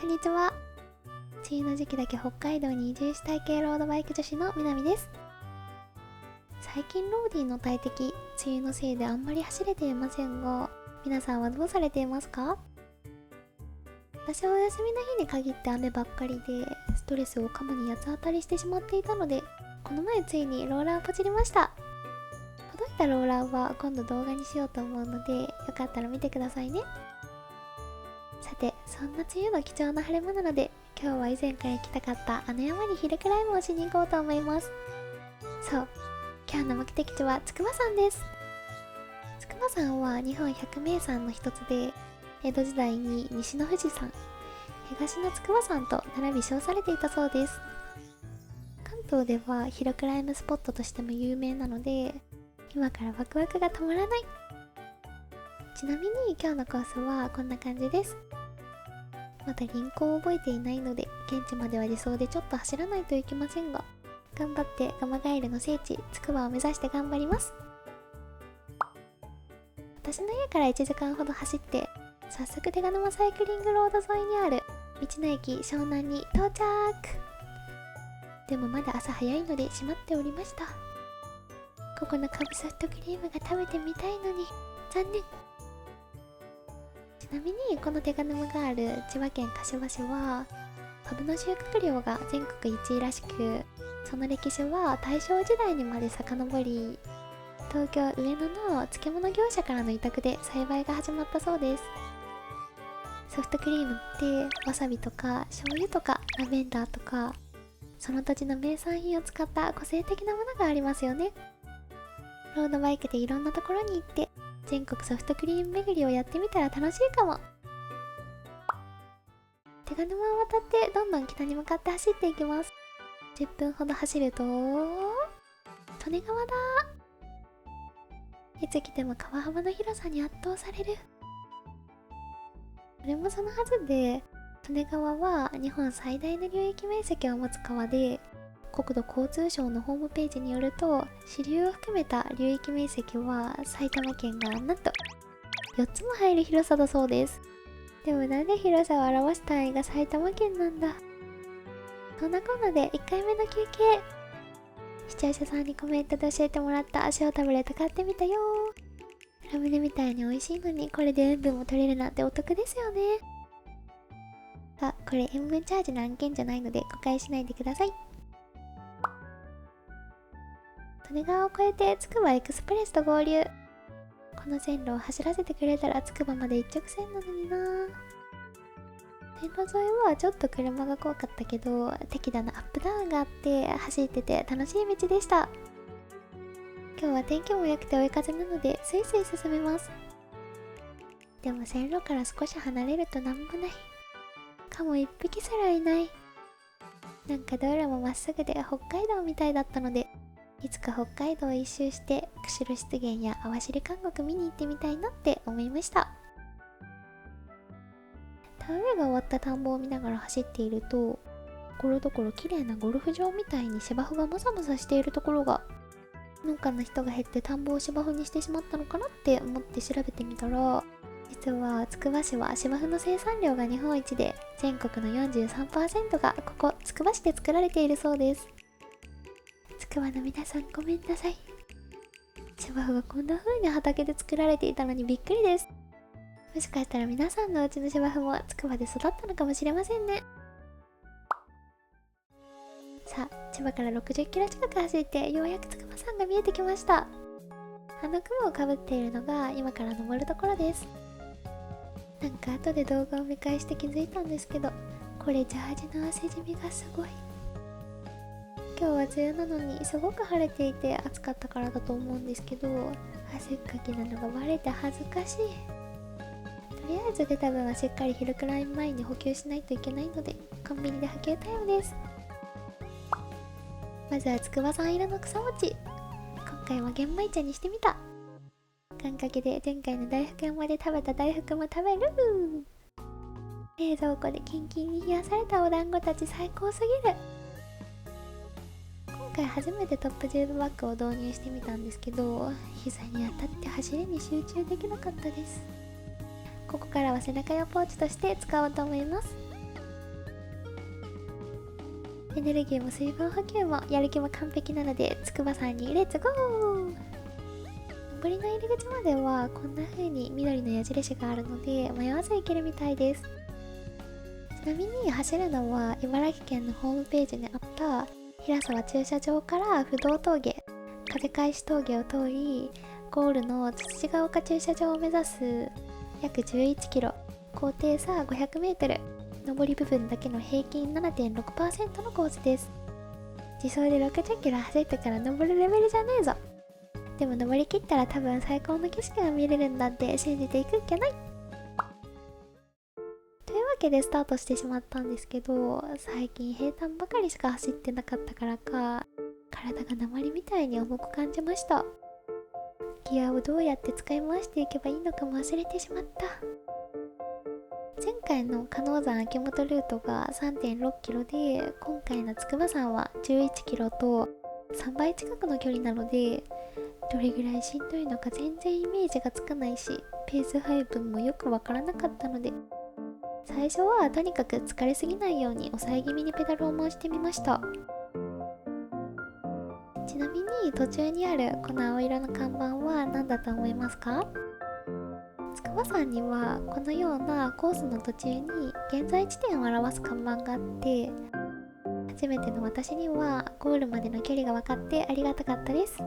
こんにちは。梅雨の時期だけ北海道に移住したい系ロードバイク女子のみなみです。最近ローディーの大敵、梅雨のせいであんまり走れていませんが、皆さんはどうされていますか？私はお休みの日に限って雨ばっかりで、ストレスをカモに八つ当たりしてしまっていたので、この前ついにローラーポチりました。届いたローラーは今度動画にしようと思うので、よかったら見てくださいね。さて、そんな梅雨の貴重な晴れ間なので、今日は以前から行きたかったあの山にヒルクライムをしに行こうと思います。そう、今日の目的地は筑波山です。筑波山は日本百名山の一つで、江戸時代に西の富士山、東の筑波山と並び称されていたそうです。関東ではヒルクライムスポットとしても有名なので、今からワクワクが止まらない。ちなみに今日のコースはこんな感じです。まだ輪行を覚えていないので、現地までは理想でちょっと走らないといけませんが、頑張ってガマガエルの聖地筑波を目指して頑張ります。私の家から1時間ほど走って、早速手賀沼サイクリングロード沿いにある道の駅湘南に到着。でもまだ朝早いので閉まっておりました。ここのカブソフトクリームが食べてみたいのに残念。ちなみにこの手賀沼がある千葉県柏市はカブの収穫量が全国1位らしく、その歴史は大正時代にまで遡り、東京上野の漬物業者からの委託で栽培が始まったそうです。ソフトクリームってわさびとか醤油とかラベンダーとか、その土地の名産品を使った個性的なものがありますよね。ロードバイクでいろんなところに行って全国ソフトクリーム巡りをやってみたら楽しいかも。手賀沼を渡ってどんどん北に向かって走っていきます。10分ほど走ると利根川だ。いつ来ても川幅の広さに圧倒される。それもそのはずで、利根川は日本最大の流域面積を持つ川で、国土交通省のホームページによると、支流を含めた流域面積は埼玉県がなんと4つも入る広さだそうです。でもなんで広さを表す単位が埼玉県なんだ。そんなこんなで1回目の休憩。視聴者さんにコメントで教えてもらった塩タブレット買ってみたよ。ラムネみたいに美味しいのにこれで塩分も取れるなんてお得ですよね。あ、これ塩分チャージの案件じゃないので誤解しないでください。利根川を越えてつくばエクスプレスと合流。この線路を走らせてくれたらつくばまで一直線なのにな。線路沿いはちょっと車が怖かったけど、適度なアップダウンがあって走ってて楽しい道でした。今日は天気も良くて追い風なのでスイスイ進めます。でも線路から少し離れるとなんもない。カモ一匹すらいない。なんか道路もまっすぐで北海道みたいだったので、いつか北海道を一周して釧路湿原や網走監獄見に行ってみたいなって思いました。田植えが終わった田んぼを見ながら走っていると、ところどころ綺麗なゴルフ場みたいに芝生がもさもさしているところが、農家の人が減って田んぼを芝生にしてしまったのかなって思って調べてみたら、実はつくば市は芝生の生産量が日本一で、全国の 43% がここつくば市で作られているそうです。つくばの皆さんごめんなさい。芝生がこんな風に畑で作られていたのにびっくりです。もしかしたら皆さんのお家の芝生もつくばで育ったのかもしれませんね。さあ、千葉から60キロ近く走ってようやく筑波山が見えてきました。あの雲をかぶっているのが今から登るところです。なんか後で動画を見返して気づいたんですけど、これジャージの汗じみがすごい。今日は梅雨なのにすごく晴れていて暑かったからだと思うんですけど、汗っかきなのがバレて恥ずかしい。とりあえず出た分はしっかりヒルクライム前に補給しないといけないので、コンビニで補給タイムです。まずは筑波山色の草餅。今回は玄米茶にしてみた。願掛けで前回の大福山で食べた大福も食べる。冷蔵庫でキンキンに冷やされたお団子たち最高すぎる。今回初めてトップチューブバッグを導入してみたんですけど、膝に当たって走りに集中できなかったです。ここからは背中用ポーチとして使おうと思います。エネルギーも水分補給もやる気も完璧なので、筑波山にレッツゴー。登りの入り口まではこんな風に緑の矢印があるので迷わず行けるみたいです。ちなみに走るのは茨城県のホームページにあった平沢駐車場から不動峠、風返し峠を通り、ゴールの土ヶ丘駐車場を目指す約11キロ、高低差500メートル、上り部分だけの平均 7.6% のコースです。自走で60キロ走ってから登るレベルじゃねえぞ。でも登りきったら多分最高の景色が見れるんだって信じていくっきゃない。というわけでスタートしてしまったんですけど、最近平坦ばかりしか走ってなかったからか、体が鉛みたいに重く感じました。ギアをどうやって使い回していけばいいのかも忘れてしまった。前回の鹿野山秋元ルートが 3.6 キロで、今回の筑波山は11キロと3倍近くの距離なので、どれぐらいしんどいのか全然イメージがつかないし、ペース配分もよくわからなかったので、最初はとにかく疲れすぎないように抑え気味にペダルを回してみました。ちなみに途中にあるこの青色の看板は何だと思いますか？筑波山にはこのようなコースの途中に現在地点を表す看板があって、初めての私にはゴールまでの距離が分かってありがたかったです。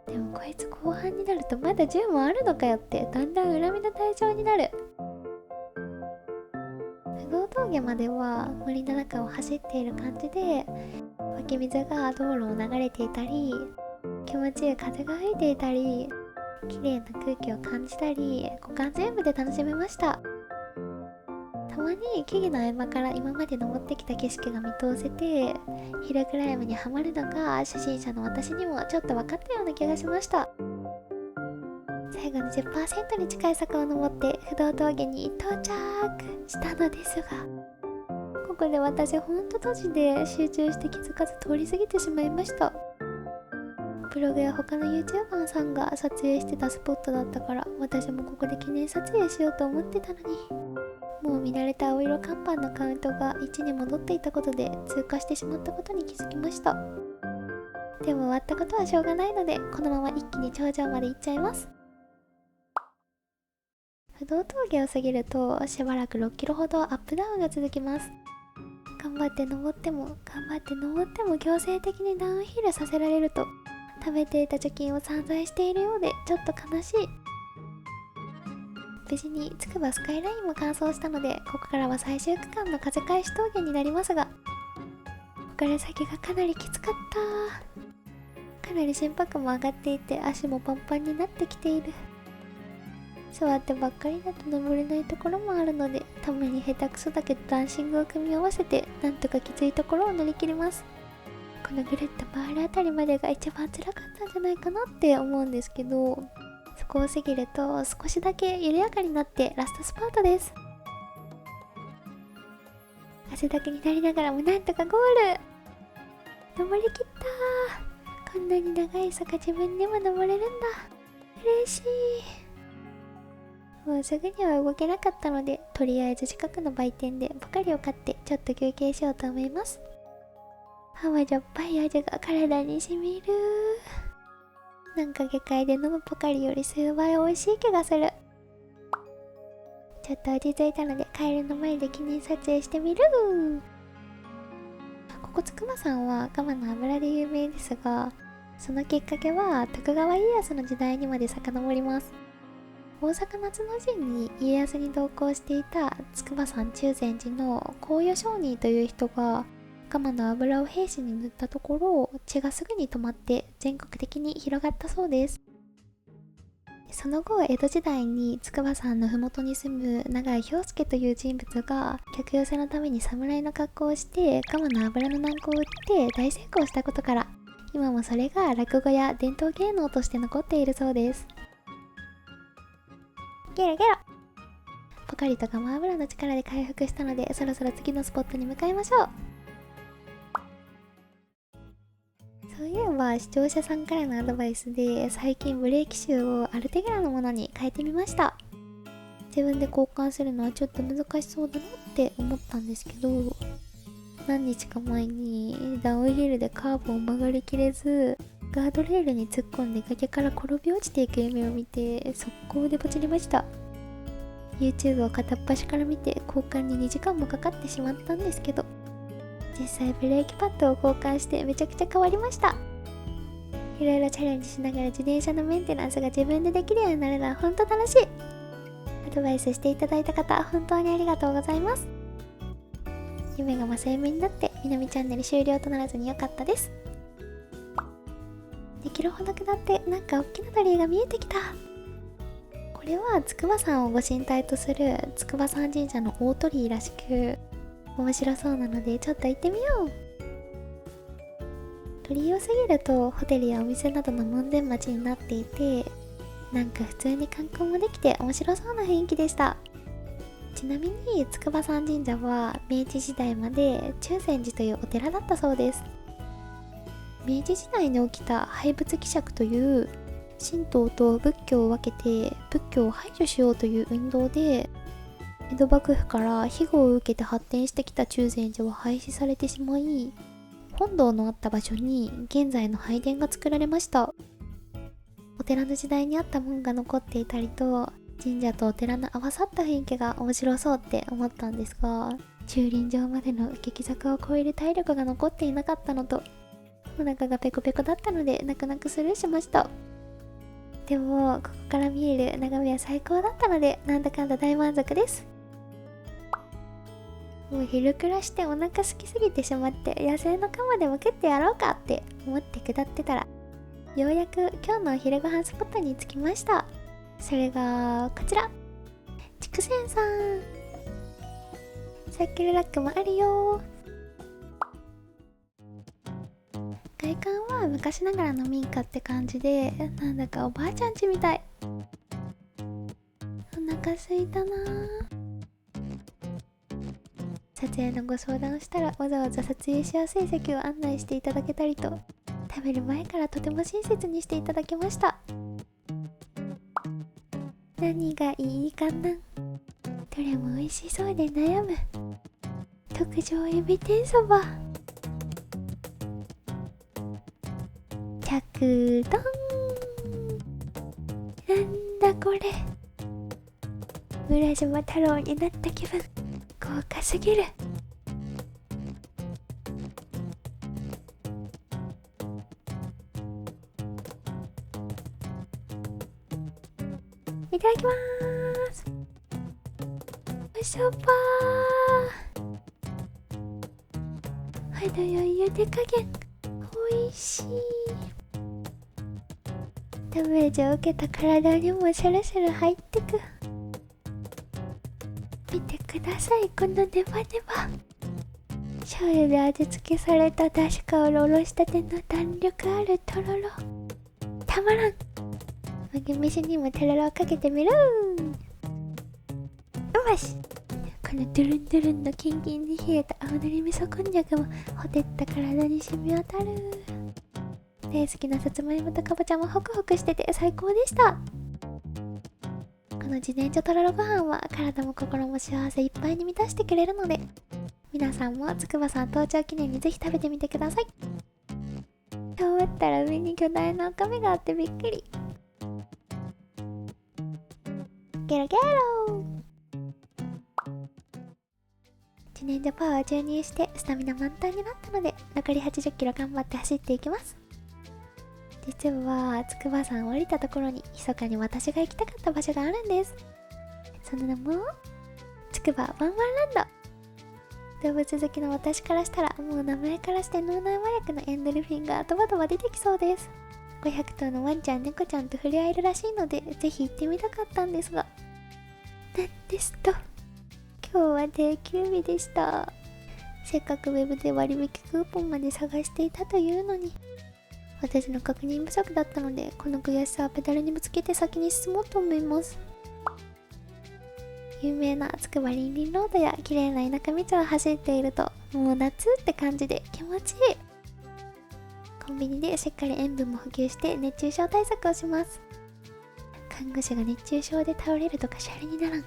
でもこいつ後半になるとまだ10もあるのかよってだんだん恨みの対象になる。不動峠までは森の中を走っている感じで、湧き水が道路を流れていたり、気持ちいい風が吹いていたり、綺麗な空気を感じたり、五感全部で楽しめました。たまに木々の合間から今まで登ってきた景色が見通せて、ヒルクライムにはまるのが初心者の私にもちょっと分かったような気がしました。最後の 10% に近い坂を登って不動峠に到着したのですが、ここで私ほんと閉じで集中して気づかず通り過ぎてしまいました。ブログや他の YouTuber さんが撮影してたスポットだったから、私もここで記念撮影しようと思ってたのに、もう見慣れた青色看板のカウントが1に戻っていたことで通過してしまったことに気づきました。でも終わったことはしょうがないので、このまま一気に頂上まで行っちゃいます。不動峠を過ぎるとしばらく6キロほどアップダウンが続きます。頑張って登っても強制的にダウンヒルさせられると、貯めていた貯金を散財しているようでちょっと悲しい。無事につくばスカイラインも完走したので、ここからは最終区間の風返し峠になりますが、ここから先がかなりきつかった。かなり心拍も上がっていて足もパンパンになってきている。座ってばっかりだと登れないところもあるので、たまに下手くそだけどダンシングを組み合わせてなんとかきついところを乗り切ります。このぐるっと回るあたりまでが一番辛かったんじゃないかなって思うんですけど、そこを過ぎると少しだけ緩やかになってラストスパートです。汗だくになりながらもなんとかゴール。登りきった。こんなに長い坂自分でも登れるんだ。嬉しい。もうすぐには動けなかったので、とりあえず近くの売店でポカリを買ってちょっと休憩しようと思います。甘じょっぱい味が体にしみる。なんか下界で飲むポカリより数倍美味しい気がする。ちょっと落ち着いたのでカエルの前で記念撮影してみる。ここ筑波山は蒲の油で有名ですが、そのきっかけは徳川家康の時代にまで遡ります。大阪夏の陣に家康に同行していた筑波山中禅寺の幸与上人という人が蒲の油を兵士に塗ったところ、血がすぐに止まって全国的に広がったそうです。その後江戸時代に筑波山の麓に住む永井兵助という人物が客寄せのために侍の格好をして蒲の油の軟膏を売って大成功したことから、今もそれが落語や伝統芸能として残っているそうです。ゲロゲロ。ポカリとガマ油の力で回復したので、そろそろ次のスポットに向かいましょう。そういえば視聴者さんからのアドバイスで最近ブレーキシューをアルテグラのものに変えてみました。自分で交換するのはちょっと難しそうだなって思ったんですけど、何日か前にダウンヒルでカーブを曲がりきれずガードレールに突っ込んで崖から転び落ちていく夢を見て速攻でポチりました。 YouTube を片っ端から見て交換に2時間もかかってしまったんですけど、実際ブレーキパッドを交換してめちゃくちゃ変わりました。いろいろチャレンジしながら自転車のメンテナンスが自分でできるようになるのは本当楽しい。アドバイスしていただいた方本当にありがとうございます。夢が正夢になってみなみチャンネル終了とならずに良かったです。2キロほど下ってなんか大きな鳥居が見えてきた。これは筑波山をご神体とする筑波山神社の大鳥居らしく面白そうなのでちょっと行ってみよう。鳥居を過ぎるとホテルやお店などの門前町になっていて、なんか普通に観光もできて面白そうな雰囲気でした。ちなみに筑波山神社は明治時代まで中禅寺というお寺だったそうです。明治時代に起きた廃仏毀釈という神道と仏教を分けて仏教を排除しようという運動で、江戸幕府から庇護を受けて発展してきた中禅寺は廃止されてしまい、本堂のあった場所に現在の拝殿が作られました。お寺の時代にあった門が残っていたりと、神社とお寺の合わさった雰囲気が面白そうって思ったんですが、駐輪場までの激坂を越える体力が残っていなかったのと、お腹がペコペコだったので泣く泣くスルーしました。でもここから見える眺めは最高だったので、なんだかんだ大満足です。もう昼暮らしてお腹空きすぎてしまって、野生のカマでも食ってやろうかって思って下ってたら、ようやく今日のお昼ご飯スポットに着きました。それがこちら、筑前さん。サイクルラックもあるよ。外観は昔ながらの民家って感じで、なんだかおばあちゃん家みたい。お腹すいたな。撮影のご相談をしたらわざわざ撮影しやすい席を案内していただけたりと、食べる前からとても親切にしていただきました。何がいいかな。どれも美味しそうで悩む。特上エビ天そば、着丼。なんだこれ、村島太郎になった気分、豪華すぎる。いただきまーす。おしょぱー、程よい茹で加減、おいしい。ダメージを受けた体にもシャラシャラ入ってく。見てください、このネバネバ。醤油で味付けされた出汁香るおろしたての弾力あるとろろ、たまらん。揚げ飯にもとろろをかけてみる。うまし。このドゥルンドゥルンのキンキンに冷えた青のり味噌こんにゃくもほてった体に染み渡る。大好きなさつまいもとかぼちゃもホクホクしてて最高でした。この自然薯とろろご飯は体も心も幸せいっぱいに満たしてくれるので、皆さんも筑波山登頂記念にぜひ食べてみてください。そう思ったら上に巨大なおかめがあってびっくり。ゲロゲロ。自然薯パワーを注入してスタミナ満タンになったので、残り80キロ頑張って走っていきます。実は筑波山を降りたところに密かに私が行きたかった場所があるんです。その名も筑波ワンワンランド。動物好きの私からしたら、もう名前からして脳内麻薬のエンドルフィンがドバドバ出てきそうです。500頭のワンちゃん猫ちゃんと触れ合えるらしいので、ぜひ行ってみたかったんですが、なんですと今日は定休日でした。せっかくウェブで割引クーポンまで探していたというのに、私の確認不足だったので、この悔しさはペダルにぶつけて先に進もうと思います。有名な筑波リンリンロードや綺麗な田舎道を走っていると、もう夏って感じで気持ちいい。コンビニでしっかり塩分も補給して熱中症対策をします。看護師が熱中症で倒れるとかシャレにならん。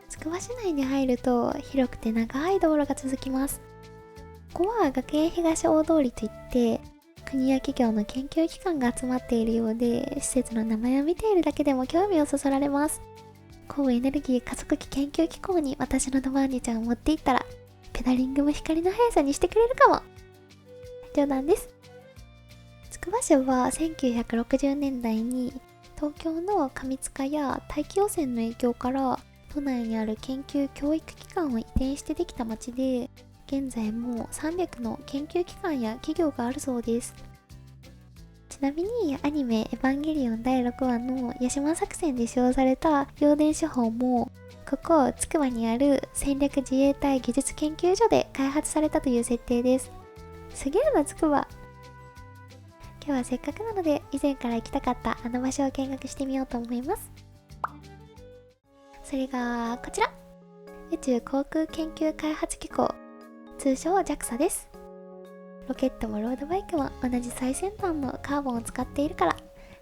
筑くば市内に入ると広くて長い道路が続きます。ここは学園東大通りといって国や企業の研究機関が集まっているようで、施設の名前を見ているだけでも興味をそそられます。高エネルギー加速器研究機構に私のドバーニちゃんを持っていったらペダリングも光の速さにしてくれるかも。冗談です。つくば市は1960年代に東京の過密化や大気汚染の影響から都内にある研究教育機関を移転してできた町で、現在も300の研究機関や企業があるそうです。ちなみにアニメエヴァンゲリオン第6話のヤシマ作戦で使用された陽電子砲もここつくばにある戦略自衛隊技術研究所で開発されたという設定です。すげえなつくば。今日はせっかくなので以前から行きたかったあの場所を見学してみようと思います。それがこちら、宇宙航空研究開発機構、通称 JAXA です。ロケットもロードバイクも同じ最先端のカーボンを使っているから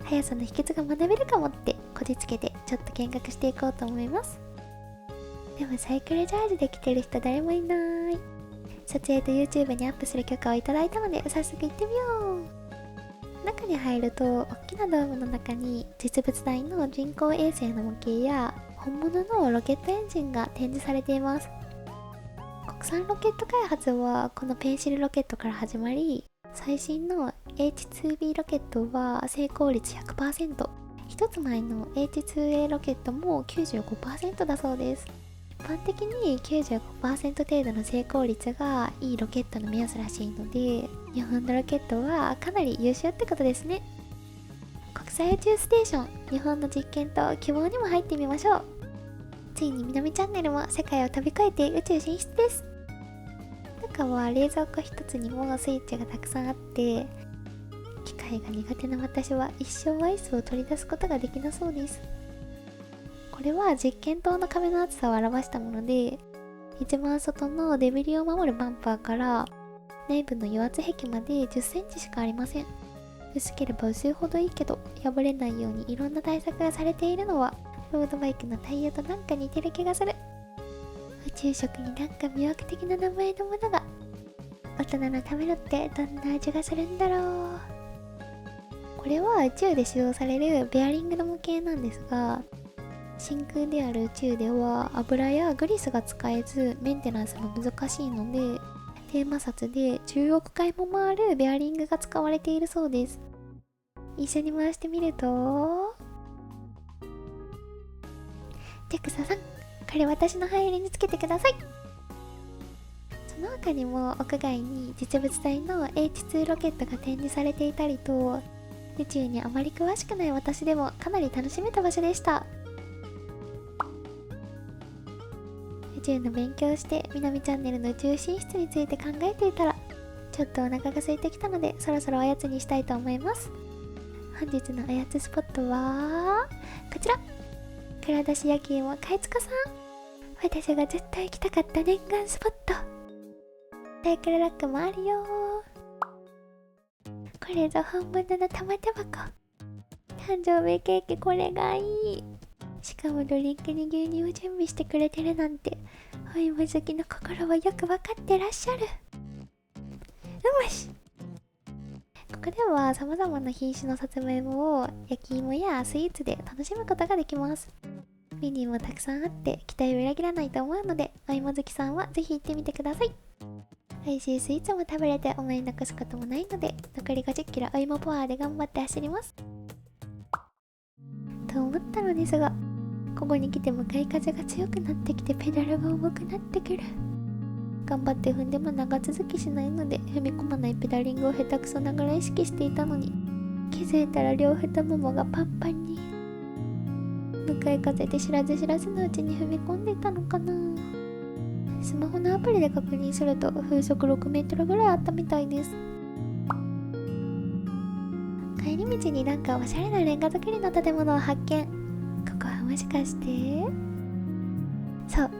速さの秘訣が学べるかもってこじつけてちょっと見学していこうと思います。でもサイクルジャージで来てる人誰もいない。撮影と YouTube にアップする許可をいただいたので早速行ってみよう。中に入ると大きなドームの中に実物大の人工衛星の模型や本物のロケットエンジンが展示されています。国産ロケット開発はこのペンシルロケットから始まり、最新の H2B ロケットは成功率 100%、 一つ前の H2A ロケットも 95% だそうです。一般的に 95% 程度の成功率がいいロケットの目安らしいので、日本のロケットはかなり優秀ってことですね。国際宇宙ステーション、日本の実験と希望にも入ってみましょう。ついにみなみチャンネルも世界を飛び越えて宇宙進出です。中は冷蔵庫一つにもスイッチがたくさんあって、機械が苦手な私は一生アイスを取り出すことができなそうです。これは実験棟の壁の厚さを表したもので、一番外のデブリを守るバンパーから内部の油圧壁まで10センチしかありません。薄ければ薄いほどいいけど、破れないようにいろんな対策がされているのはロードバイクのタイヤとなんか似てる気がする。宇宙食になんか魅惑的な名前のものが。大人の食べるってどんな味がするんだろう。これは宇宙で使用されるベアリングの模型なんですが、真空である宇宙では油やグリスが使えずメンテナンスも難しいので、低摩擦で10億回も回るベアリングが使われているそうです。一緒に回してみると、JAXAさん、これ私の入りにつけてください。その他にも屋外に実物大の H2 ロケットが展示されていたりと、宇宙にあまり詳しくない私でもかなり楽しめた場所でした。宇宙の勉強をしてみなみチャンネルの宇宙進出について考えていたら、ちょっとお腹が空いてきたのでそろそろおやつにしたいと思います。本日のおやつスポットはこちら、蔵出し焼き芋かいつかさん。私がずっと行きたかった念願スポット。サイクルラックもあるよ。これぞ本物の玉手箱。誕生日ケーキこれがいい。しかもドリンクに牛乳を準備してくれてるなんて、お芋好きの心はよくわかってらっしゃる。うまし。ここでは様々な品種のさつまいもを焼き芋やスイーツで楽しむことができます。メニューもたくさんあって期待を裏切らないと思うので、お芋好きさんはぜひ行ってみてください。美味しいスイーツも食べれて思い残すこともないので、残り50キロお芋パワーで頑張って走ります。と思ったのですが、ここに来て向かい風が強くなってきてペダルが重くなってくる。頑張って踏んでも長続きしないので、踏み込まないペダリングを下手くそながら意識していたのに、気づいたら両太ももがパンパンに。向かい風で知らず知らずのうちに踏み込んでいたのかな。スマホのアプリで確認すると風速6メートルぐらいあったみたいです。帰り道になんかおしゃれなレンガ造りの建物を発見。ここはもしかして、そう、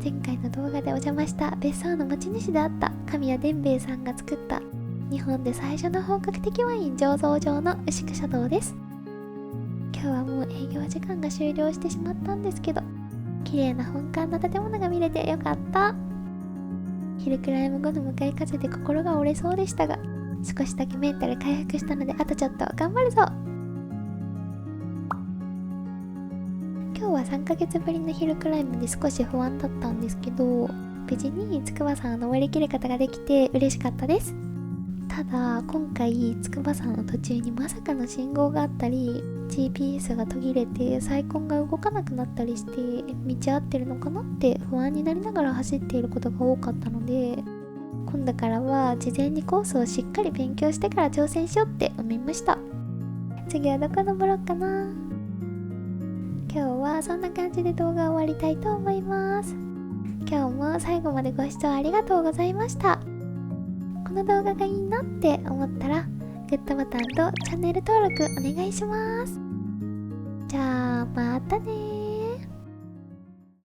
前回の動画でお邪魔した別荘の持ち主であった神谷伝兵衛さんが作った日本で最初の本格的ワイン醸造場の牛久茶道です。今日はもう営業時間が終了してしまったんですけど、綺麗な本館の建物が見れてよかった。ヒルクライム後の向かい風で心が折れそうでしたが、少しだけメンタル回復したので、あとちょっと頑張るぞ。今日は3ヶ月ぶりのヒルクライムで少し不安だったんですけど、無事に筑波山を登りきることができて嬉しかったです。ただ今回筑波山の途中にまさかの信号があったり、 GPS が途切れてサイコンが動かなくなったりして、道合ってるのかなって不安になりながら走っていることが多かったので、今度からは事前にコースをしっかり勉強してから挑戦しようって思いました。次はどこ登ろうかな。今日はそんな感じで動画を終わりたいと思います。今日も最後までご視聴ありがとうございました。この動画がいいなって思ったらグッドボタンとチャンネル登録お願いします。じゃあまたねー。